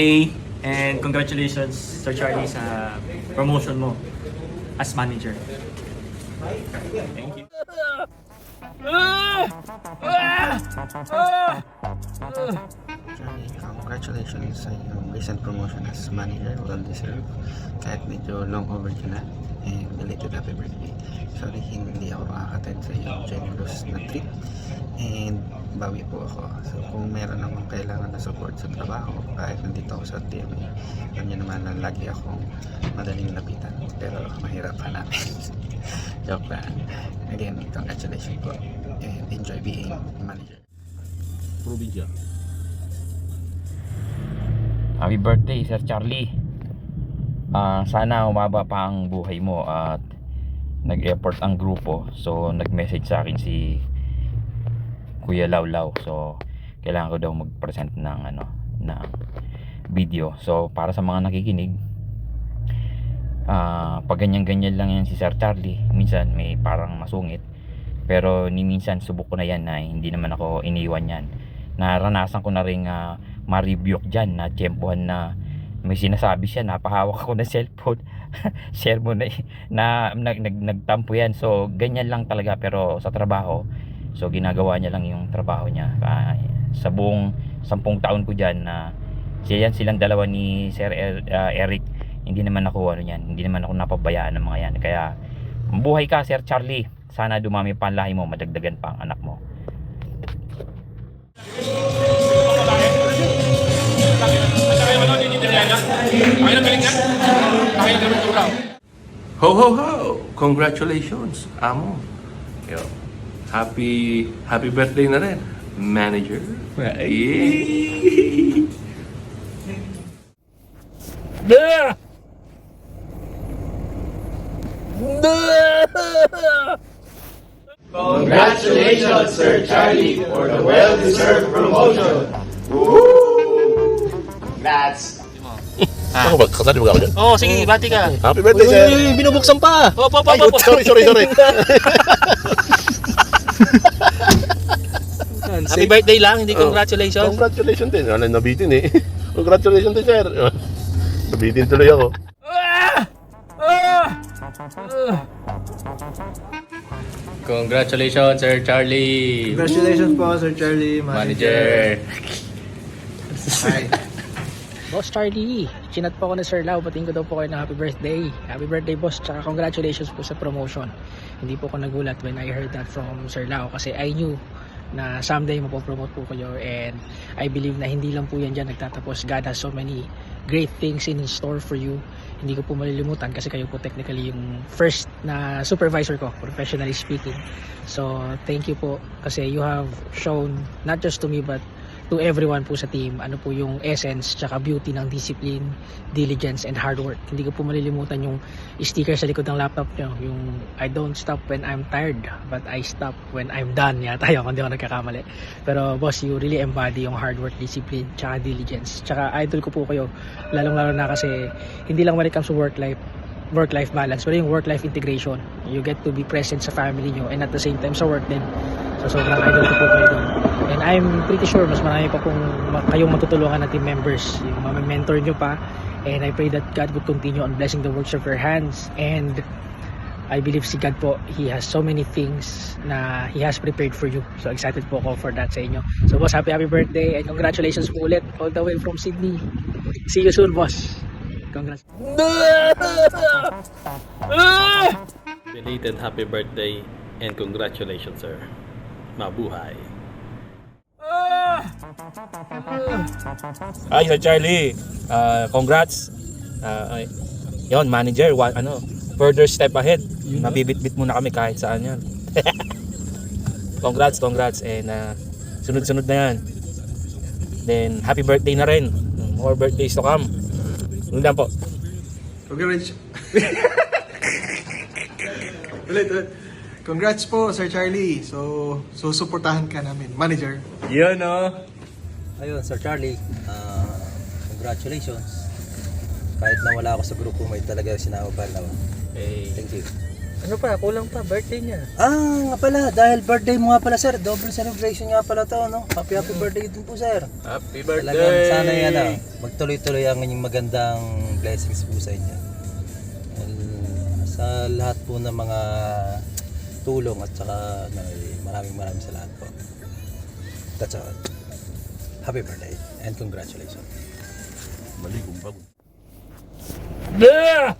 birthday and congratulations Sir Charlie sa promotion mo as manager. Thank you. Charlie, congratulations sa iyong recent promotion as manager. Well deserved. Kahit medyo long overdue na. And belated happy birthday. Sorry hindi ako makaka-attend sa iyong generous na treat. And bawi po ako. So kung meron namang kailangan na support sa trabaho, kahit nandito ako sa TMA, alam niyo naman na lagi akong madaling lapitan. Pero mahirap hanapin. Joke lang. Again, congratulations po. And enjoy being manager. Probinsya. Happy birthday, Sir Charlie. Sana umaba pa ang buhay mo at nag-effort ang grupo. So nag-message sa akin si Kuya Lawlaw. So kailangan ko daw mag-present ng ng video. So para sa mga nakikinig, pag ganyan-ganyan lang yan si Sir Charlie, minsan may parang masungit. Pero ni minsan subok ko na yan na hindi naman ako iniwan yan. Naranasan ko na rin ma-rebuke dyan na tiyempohan na may sinasabi siya, napahawak ako ng cellphone. Share mo na nagtampo yan. So ganyan lang talaga, pero sa trabaho, so ginagawa niya lang yung trabaho niya. Sa buong 10 taon ko dyan na silang dalawa ni Sir Eric, hindi naman ako hindi naman ako napabayaan ng mga yan. Kaya mabuhay ka, Sir Charlie. Sana dumami pa ang lahi mo, madagdagan pa ang anak mo. Ho ho ho! Congratulations, amo. Yo. Happy birthday na rin, manager. Yay! Congratulations, Sir Charlie, for the well-deserved promotion. Congrats! Ako ba? Kasali mo ka ako dyan? Oo, sige, bati ka. Happy birthday, sir! Binubuksan pa. Sorry. Happy birthday lang, hindi congratulations. Congratulations din. Wala nabitin eh. Congratulations din, sir. Nabitin tuloy ako. Congratulations, Sir Charlie. Congratulations po, Sir Charlie, Manager. Hi. Boss Charlie, chinat po ako ni Sir Lau, patingin ko daw po kayo ng happy birthday. Happy birthday, boss, tsaka congratulations po sa promotion. Hindi po ako nagulat when I heard that from Sir Lau kasi I knew na someday mapopromote po kayo, and I believe na hindi lang po yan dyan nagtatapos. God has so many great things in store for you. Hindi ko po malilimutan kasi kayo po technically yung first na supervisor ko, professionally speaking. So thank you po kasi you have shown not just to me but to everyone po sa team ano po yung essence tsaka beauty ng discipline, diligence and hard work. Hindi ko po malilimutan yung sticker sa likod ng laptop nyo, yung I don't stop when I'm tired but I stop when I'm done. Yata yun, kung di ako nagkakamali. Pero boss, you really embody yung hard work, discipline tsaka diligence. Tsaka idol ko po kayo, lalong lalo na kasi hindi lang when it comes to work-life balance, pero yung work-life integration. You get to be present sa family nyo and at the same time sa work din. So sobrang idol ko po kayo doon. And I'm pretty sure mas marami pa kung kayong matutulungan na team members, yung mga mentor nyo pa. And I pray that God would continue on blessing the works of your hands. And I believe si God po, He has so many things na He has prepared for you. So excited po ako for that sa inyo. So boss, happy birthday and congratulations po ulit all the way from Sydney. See you soon, boss. Congrats. Belated happy birthday and congratulations, sir. Mabuhay. Hi, Sir Charlie. Congrats. Yon, manager, further step ahead. Nabibit-bit muna kami kahit saan yan. Congrats and sunod-sunod na yan. Then happy birthday na rin. More birthdays to come. Yun lang po. Ulit. Congrats po, Sir Charlie. So suportahan ka namin, manager. Yun, no? Ayun, Sir Charlie, congratulations. Kahit na wala ako sa grupo, may talaga sinama pa naman. Hey. Thank you. Ano pa, kulang pa, birthday niya. Nga pala, dahil birthday mo nga pala sir, double celebration nga pala to, no? Happy birthday din po sir. Happy Talagang sana yan, magtuloy-tuloy ang inyong magandang blessings po sa inyo. Sa lahat po ng mga tulong at saka maraming salamat po. That's all. Happy birthday and congratulations. Mali kung bago. Yeah!